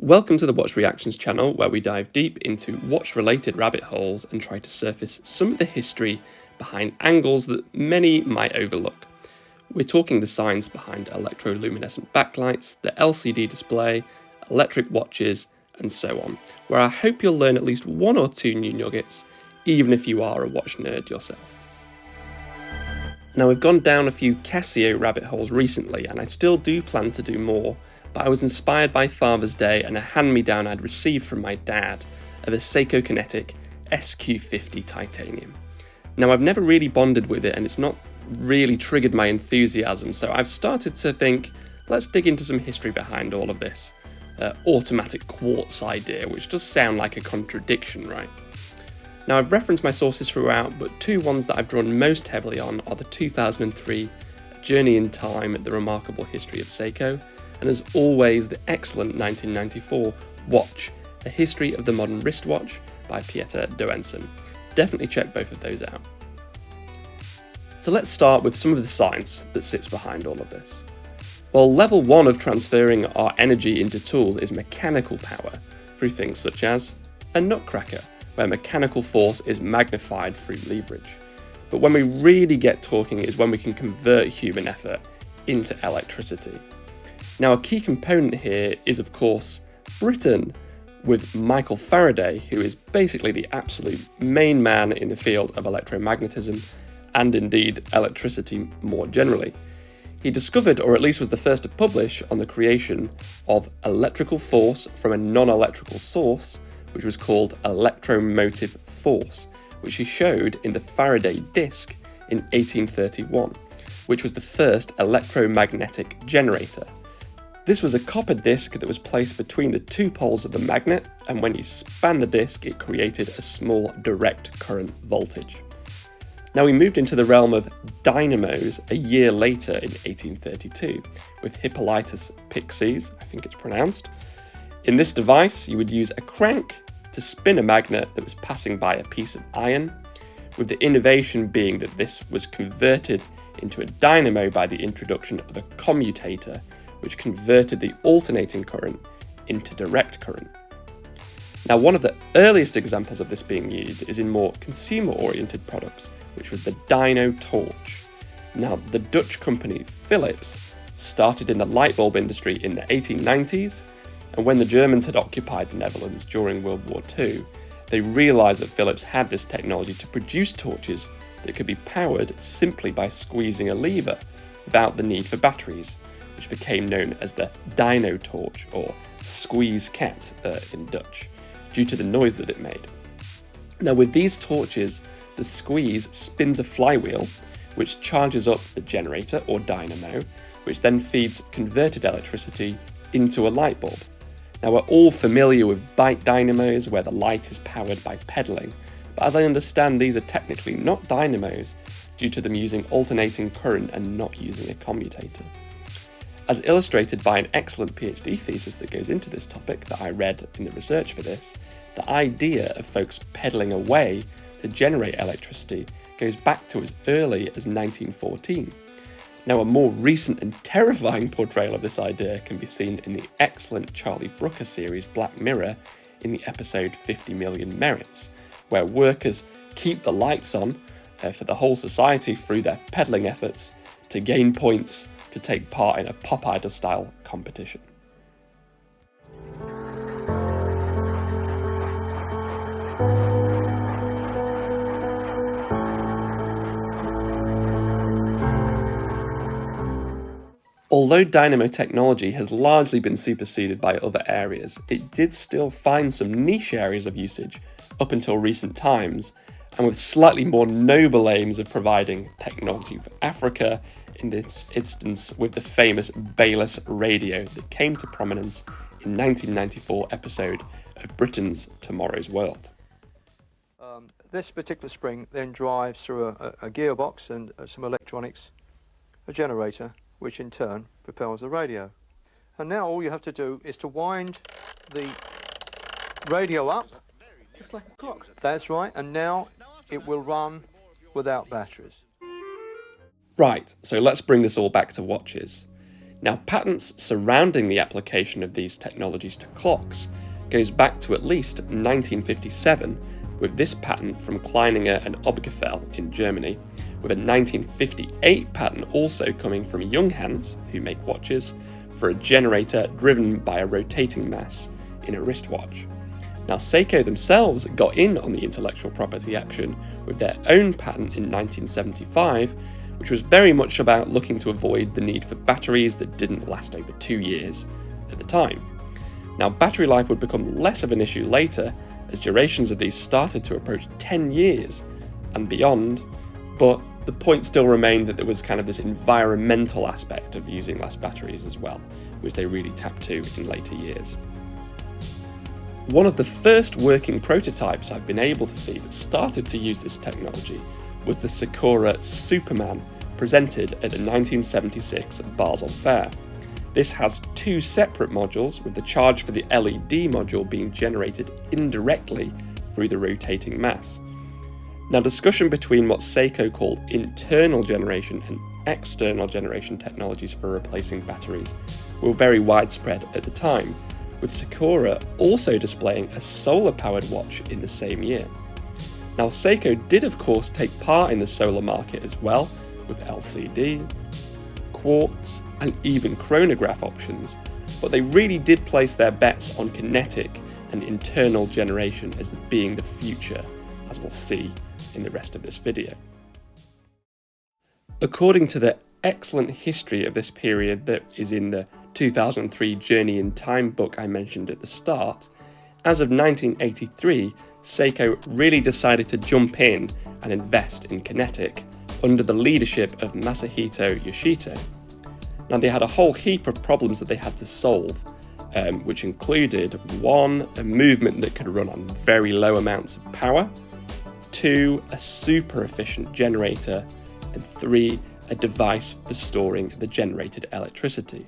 Welcome to the Watch Reactions channel, where we dive deep into watch-related rabbit holes and try to surface some of the history behind angles that many might overlook. We're talking the science behind electroluminescent backlights, the LCD display, electric watches, and so on, where I hope you'll learn at least one or two new nuggets, even if you are a watch nerd yourself. Now, we've gone down a few Casio rabbit holes recently, and I still do plan to do more, but I was inspired by Father's Day and a hand-me-down I'd received from my dad of a Seiko Kinetic SQ5 titanium. Now, I've never really bonded with it, and it's not really triggered my enthusiasm, so I've started to think, let's dig into some history behind all of this automatic quartz idea, which does sound like a contradiction, right? Now, I've referenced my sources throughout, but two ones that I've drawn most heavily on are the 2003 Journey in Time, The Remarkable History of Seiko, and as always, the excellent 1994 Watch, A History of the Modern Wristwatch by Pieter Doensen. Definitely check both of those out. So let's start with some of the science that sits behind all of this. Well, level one of transferring our energy into tools is mechanical power through things such as a nutcracker, where mechanical force is magnified through leverage. But when we really get talking is when we can convert human effort into electricity. Now, a key component here is, of course, Britain, with Michael Faraday, who is basically the absolute main man in the field of electromagnetism and indeed electricity more generally. He discovered, or at least was the first to publish, on the creation of electrical force from a non-electrical source, which was called electromotive force, which he showed in the Faraday disc in 1831, which was the first electromagnetic generator. This was a copper disc that was placed between the two poles of the magnet, and when you span the disc, it created a small direct current voltage. Now, we moved into the realm of dynamos a year later in 1832 with Hippolytus Pixis, I think it's pronounced. In this device, you would use a crank to spin a magnet that was passing by a piece of iron, with the innovation being that this was converted into a dynamo by the introduction of a commutator, which converted the alternating current into direct current. Now, one of the earliest examples of this being used is in more consumer-oriented products, which was the dyno torch. Now, the Dutch company Philips started in the light bulb industry in the 1890s, and when the Germans had occupied the Netherlands during World War II, they realised that Philips had this technology to produce torches that could be powered simply by squeezing a lever without the need for batteries, which became known as the dyno torch, or squeeze-ket in Dutch, due to the noise that it made. Now, with these torches, the squeeze spins a flywheel, which charges up the generator, or dynamo, which then feeds converted electricity into a light bulb. Now, we're all familiar with bike dynamos, where the light is powered by pedalling, but as I understand, these are technically not dynamos due to them using alternating current and not using a commutator. As illustrated by an excellent PhD thesis that goes into this topic that I read in the research for this, the idea of folks pedaling away to generate electricity goes back to as early as 1914. Now, a more recent and terrifying portrayal of this idea can be seen in the excellent Charlie Brooker series Black Mirror in the episode 50 Million Merits, where workers keep the lights on for the whole society through their pedaling efforts to gain points to take part in a pop idol style competition. Although dynamo technology has largely been superseded by other areas, it did still find some niche areas of usage up until recent times, and with slightly more noble aims of providing technology for Africa, in this instance with the famous Bayless radio that came to prominence in 1994 episode of Britain's Tomorrow's World. This particular spring then drives through a gearbox and some electronics, a generator, which in turn propels the radio. And now all you have to do is to wind the radio up. Just like a clock. That's right, and now it will run without batteries. Right, so let's bring this all back to watches. Now, patents surrounding the application of these technologies to clocks goes back to at least 1957, with this patent from Kleininger and Obgefell in Germany, with a 1958 patent also coming from Junghans, who make watches, for a generator driven by a rotating mass in a wristwatch. Now, Seiko themselves got in on the intellectual property action with their own patent in 1975, which was very much about looking to avoid the need for batteries that didn't last over 2 years at the time. Now, battery life would become less of an issue later as durations of these started to approach 10 years and beyond, but the point still remained that there was kind of this environmental aspect of using less batteries as well, which they really tapped to in later years. One of the first working prototypes I've been able to see that started to use this technology was the Sakura Superman, presented at the 1976 Basel Fair. This has 2 separate modules, with the charge for the LED module being generated indirectly through the rotating mass. Now, discussion between what Seiko called internal generation and external generation technologies for replacing batteries were very widespread at the time, with Sakura also displaying a solar-powered watch in the same year. Now, Seiko did of course take part in the solar market as well, with LCD, quartz, and even chronograph options, but they really did place their bets on kinetic and internal generation as being the future, as we'll see in the rest of this video. According to the excellent history of this period that is in the 2003 Journey in Time book I mentioned at the start, as of 1983, Seiko really decided to jump in and invest in kinetic under the leadership of Masahito Yoshito. Now, they had a whole heap of problems that they had to solve, which included 1, a movement that could run on very low amounts of power, 2, a super efficient generator, and 3, a device for storing the generated electricity.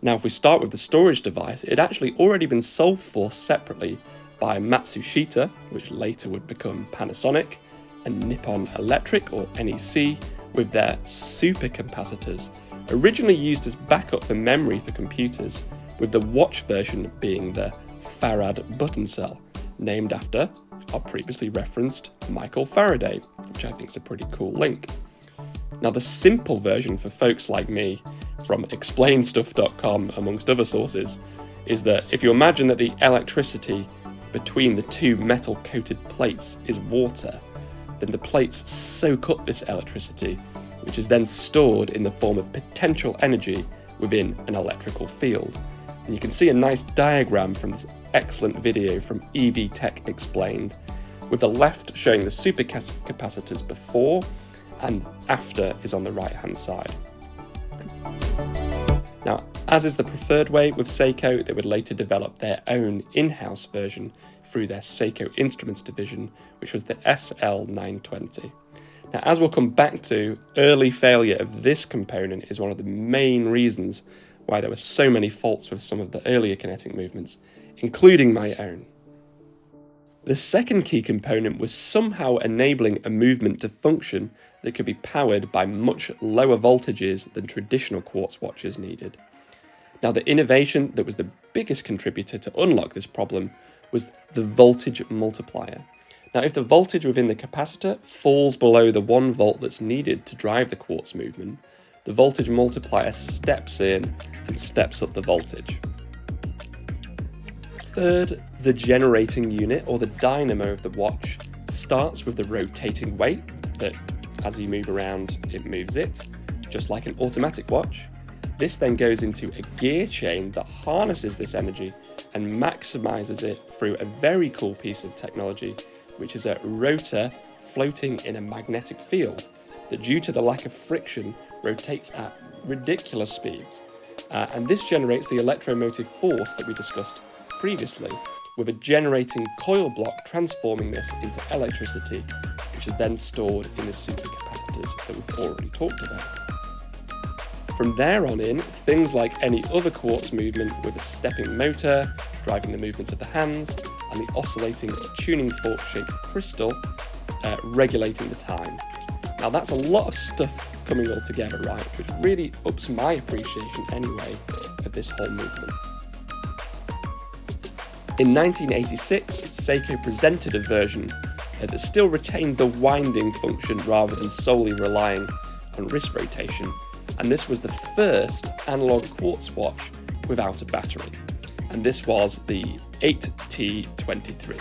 Now, if we start with the storage device, it had actually already been solved for separately by Matsushita, which later would become Panasonic, and Nippon Electric, or NEC, with their supercapacitors, originally used as backup for memory for computers, with the watch version being the Farad button cell, named after our previously referenced Michael Faraday, which I think is a pretty cool link. Now, the simple version for folks like me, from explainstuff.com amongst other sources, is that if you imagine that the electricity between the 2 metal-coated plates is water, then the plates soak up this electricity, which is then stored in the form of potential energy within an electrical field. And you can see a nice diagram from this excellent video from EV Tech Explained, with the left showing the supercapacitors before and after is on the right hand side. Now, as is the preferred way with Seiko, they would later develop their own in-house version through their Seiko Instruments division, which was the SL920. Now, as we'll come back to, early failure of this component is one of the main reasons why there were so many faults with some of the earlier kinetic movements, including my own. The second key component was somehow enabling a movement to function that could be powered by much lower voltages than traditional quartz watches needed. Now, the innovation that was the biggest contributor to unlock this problem was the voltage multiplier. Now, if the voltage within the capacitor falls below the 1 volt that's needed to drive the quartz movement, the voltage multiplier steps in and steps up the voltage. Third, the generating unit, or the dynamo of the watch, starts with the rotating weight that, as you move around, it moves it, just like an automatic watch. This then goes into a gear chain that harnesses this energy and maximizes it through a very cool piece of technology, which is a rotor floating in a magnetic field that, due to the lack of friction, rotates at ridiculous speeds. And this generates the electromotive force that we discussed previously, with a generating coil block transforming this into electricity, which is then stored in the supercapacitors that we've already talked about. From there on in, things like any other quartz movement with a stepping motor, driving the movements of the hands, and the oscillating tuning fork-shaped crystal regulating the time. Now, that's a lot of stuff coming all together, right, which really ups my appreciation anyway of this whole movement. In 1986, Seiko presented a version that still retained the winding function rather than solely relying on wrist rotation, and this was the first analog quartz watch without a battery, and this was the 8T23.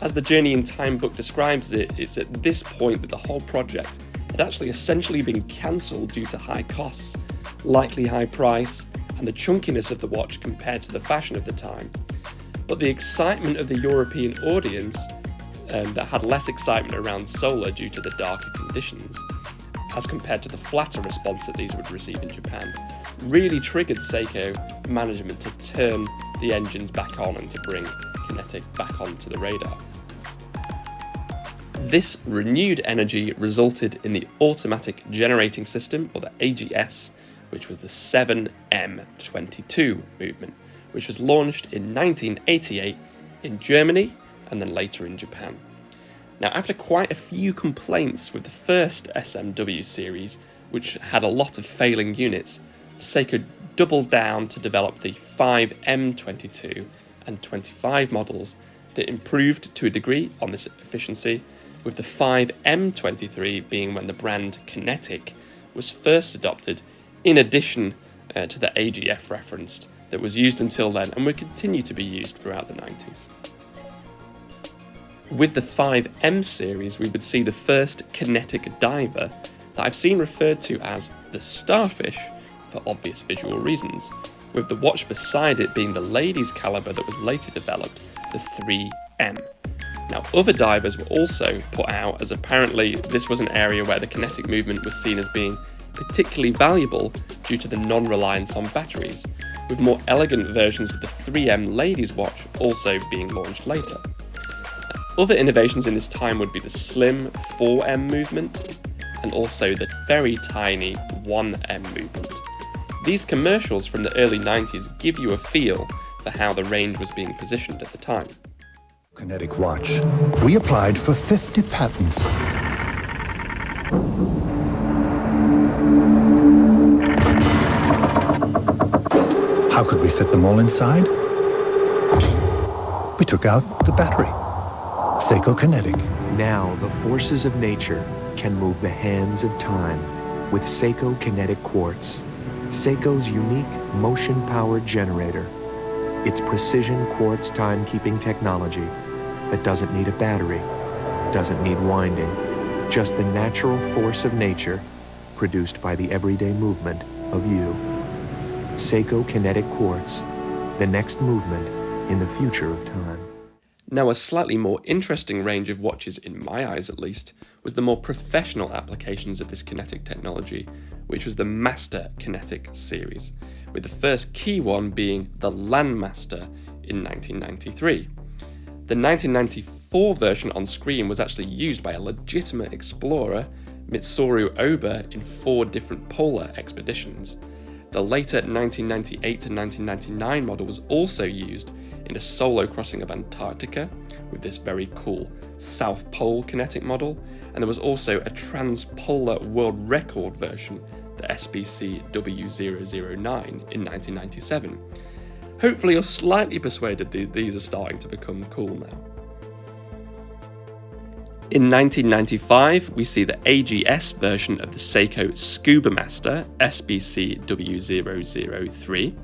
As the Journey in Time book describes it, it's at this point that the whole project had actually essentially been cancelled due to high costs, likely high price, and the chunkiness of the watch compared to the fashion of the time. But the excitement of the European audience, that had less excitement around solar due to the darker conditions, as compared to the flatter response that these would receive in Japan, really triggered Seiko management to turn the engines back on and to bring Kinetic back onto the radar. This renewed energy resulted in the automatic generating system, or the AGS, which was the 7M22 movement, which was launched in 1988 in Germany and then later in Japan. Now, after quite a few complaints with the first SMW series, which had a lot of failing units, Seiko doubled down to develop the 5M22 and 25 models that improved to a degree on this efficiency, with the 5M23 being when the brand Kinetic was first adopted, in addition to the AGF referenced that was used until then and would continue to be used throughout the 90s. With the 5M series, we would see the first kinetic diver that I've seen referred to as the Starfish for obvious visual reasons, with the watch beside it being the ladies' caliber that was later developed, the 3M. Now, other divers were also put out, as apparently this was an area where the kinetic movement was seen as being particularly valuable due to the non-reliance on batteries, with more elegant versions of the 3M ladies' watch also being launched later. Other innovations in this time would be the slim 4M movement and also the very tiny 1M movement. These commercials from the early 90s give you a feel for how the range was being positioned at the time. Kinetic watch. We applied for 50 patents. How could we fit them all inside? We took out the battery. Seiko Kinetic. Now the forces of nature can move the hands of time with Seiko Kinetic Quartz, Seiko's unique motion-powered generator. Its precision quartz timekeeping technology that doesn't need a battery, doesn't need winding, just the natural force of nature produced by the everyday movement of you. Seiko Kinetic Quartz, the next movement in the future of time. Now, a slightly more interesting range of watches, in my eyes at least, was the more professional applications of this kinetic technology, which was the Master Kinetic series, with the first key one being the Landmaster in 1993. The 1994 version on screen was actually used by a legitimate explorer, Mitsuru Oba, in 4 different polar expeditions. The later 1998 to 1999 model was also used in a solo crossing of Antarctica with this very cool South Pole kinetic model, and there was also a transpolar world record version, the SBC W009 in 1997. Hopefully you're slightly persuaded these are starting to become cool now. In 1995, we see the AGS version of the Seiko Scuba Master SBC W003,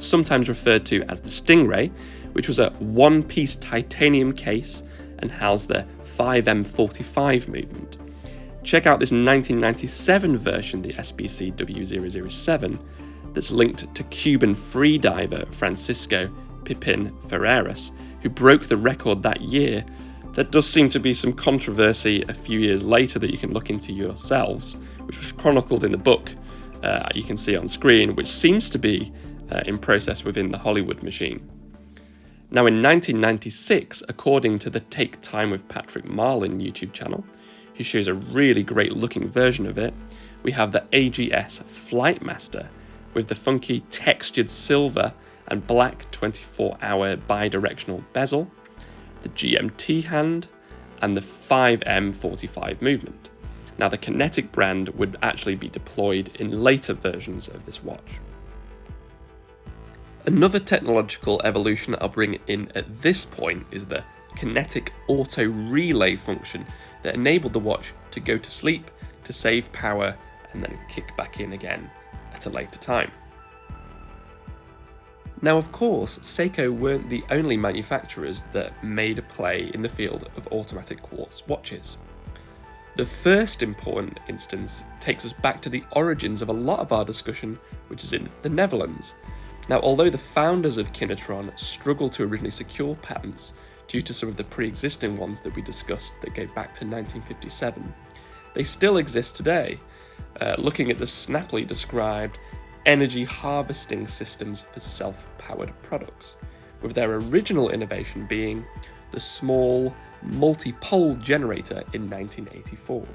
sometimes referred to as the Stingray, which was a one-piece titanium case and housed the 5M45 movement. Check out this 1997 version, the SBC W007, that's linked to Cuban freediver Francisco Pipin Ferreras, who broke the record that year. There does seem to be some controversy a few years later that you can look into yourselves, which was chronicled in the book you can see on screen, which seems to be in process within the Hollywood machine. Now, in 1996, according to the Take Time with Patrick Marlin YouTube channel, who shows a really great looking version of it, we have the AGS Flightmaster with the funky textured silver and black 24-hour bidirectional bezel, the GMT hand, and the 5M45 movement. Now the Kinetic brand would actually be deployed in later versions of this watch. Another technological evolution that I'll bring in at this point is the Kinetic auto relay function that enabled the watch to go to sleep, to save power, and then kick back in again at a later time. Now, of course, Seiko weren't the only manufacturers that made a play in the field of automatic quartz watches. The first important instance takes us back to the origins of a lot of our discussion, which is in the Netherlands. Now, although the founders of Kinetron struggled to originally secure patents due to some of the pre-existing ones that we discussed that go back to 1957, they still exist today, looking at the snappily described energy harvesting systems for self-powered products, with their original innovation being the small multi-pole generator in 1984.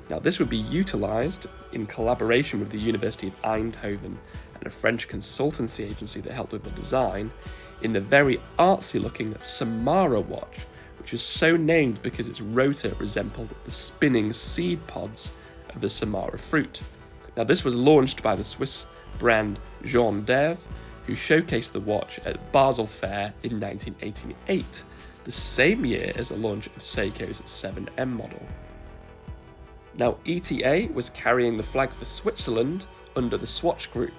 Now, this would be utilised in collaboration with the University of Eindhoven and a French consultancy agency that helped with the design in the very artsy-looking Samara watch, which was so named because its rotor resembled the spinning seed pods of the Samara fruit. Now, this was launched by the Swiss brand Jean d'Ève, who showcased the watch at Basel Fair in 1988, the same year as the launch of Seiko's 7M model. Now, ETA was carrying the flag for Switzerland under the Swatch Group,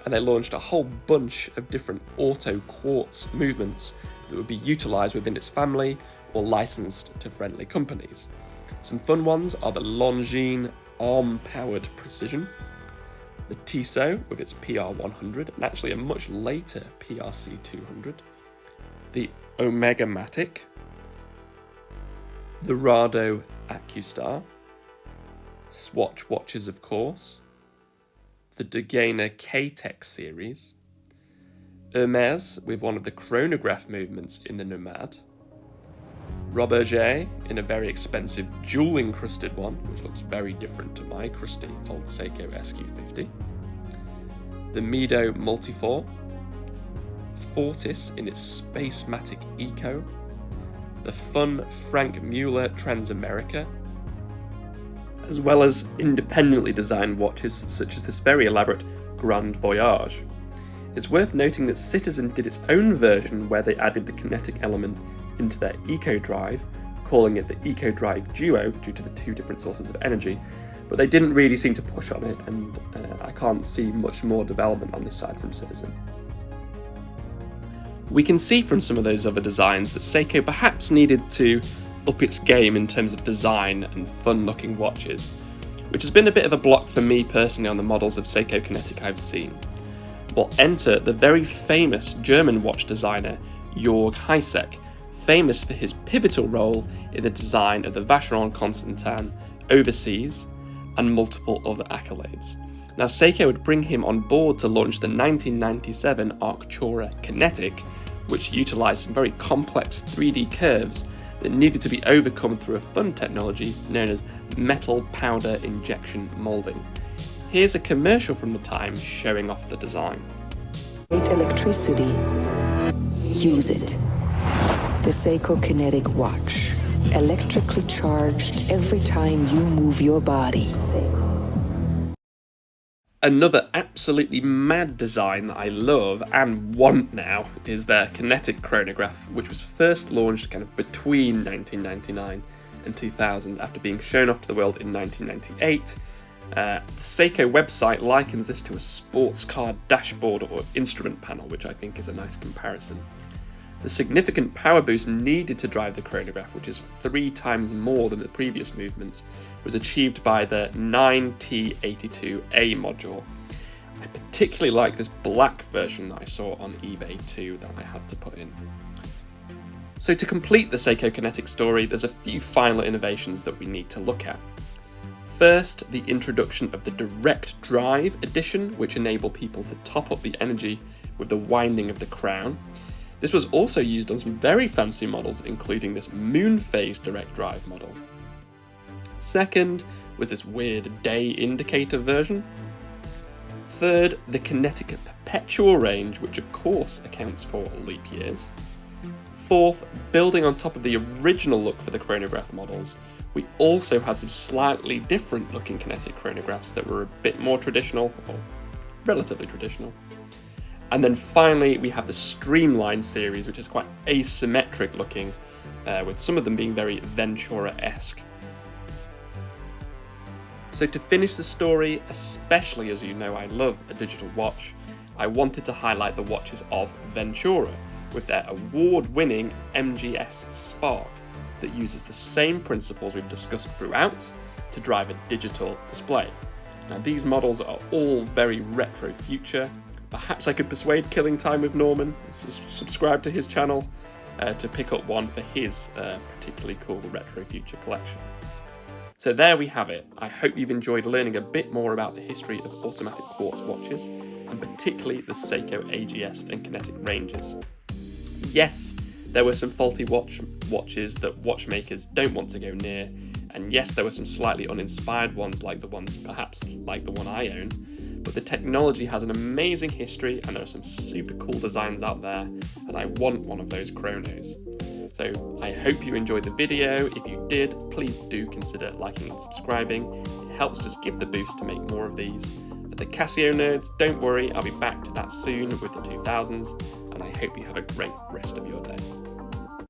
and they launched a whole bunch of different Auto-quartz movements that would be utilised within its family or licensed to friendly companies. Some fun ones are the Longines arm-powered Precision, the Tissot with its PR100, and actually a much later PRC200, the Omega Matic, the Rado AccuStar, Swatch watches of course, the Degena K-Tech series, Hermès with one of the chronograph movements in the Nomad, Roberget in a very expensive jewel-encrusted one, which looks very different to my crusty old Seiko SQ5, the Mido Multifor, Fortis in its Spacematic Eco, the fun Frank Mueller Transamerica, as well as independently designed watches such as this very elaborate Grand Voyage. It's worth noting that Citizen did its own version where they added the kinetic element into their Eco Drive, calling it the Eco Drive Duo due to the two different sources of energy, but they didn't really seem to push on it, and I can't see much more development on this side from Citizen. We can see from some of those other designs that Seiko perhaps needed to up its game in terms of design and fun-looking watches, which has been a bit of a block for me personally on the models of Seiko Kinetic I've seen. Well, enter the very famous German watch designer Jorg Hysek, famous for his pivotal role in the design of the Vaheron Constantin overseas and multiple other accolades. Now, Seiko would bring him on board to launch the 1997 Arctura Kinetic, which utilised some very complex 3D curves that needed to be overcome through a fun technology known as metal powder injection moulding. Here's a commercial from the time showing off the design. Great electricity, use it. The Seiko Kinetic watch, electrically charged every time you move your body. Another absolutely mad design that I love and want now is their Kinetic chronograph, which was first launched kind of between 1999 and 2000 after being shown off to the world in 1998. The Seiko website likens this to a sports car dashboard or instrument panel, which I think is a nice comparison. The significant power boost needed to drive the chronograph, which is 3 times more than the previous movements, was achieved by the 9T82A module. I particularly like this black version that I saw on eBay too that I had to put in. So to complete the Seiko Kinetic story, there's a few final innovations that we need to look at. First, the introduction of the direct drive edition, which enabled people to top up the energy with the winding of the crown. This was also used on some very fancy models, including this moon phase direct drive model. Second was this weird day indicator version. Third, the Kinetic Perpetual range, which of course accounts for leap years. Fourth, building on top of the original look for the chronograph models, we also had some slightly different looking kinetic chronographs that were a bit more traditional, or relatively traditional. And then finally, we have the Streamline series, which is quite asymmetric looking, with some of them being very Ventura-esque. So to finish the story, especially as you know I love a digital watch, I wanted to highlight the watches of Ventura, with their award-winning MGS Spark that uses the same principles we've discussed throughout to drive a digital display. Now these models are all very retro future. Perhaps I could persuade Killing Time with Norman, subscribe to his channel, to pick up one for his particularly cool retro future collection. So there we have it. I hope you've enjoyed learning a bit more about the history of automatic quartz watches, and particularly the Seiko AGS and Kinetic ranges. Yes, there were some faulty watches that watchmakers don't want to go near, and yes, there were some slightly uninspired ones like the one I own, but the technology has an amazing history and there are some super cool designs out there, and I want one of those chronos. So I hope you enjoyed the video. If you did, please do consider liking and subscribing. It helps just give the boost to make more of these. For the Casio nerds, don't worry, I'll be back to that soon with the 2000s, and I hope you have a great rest of your day.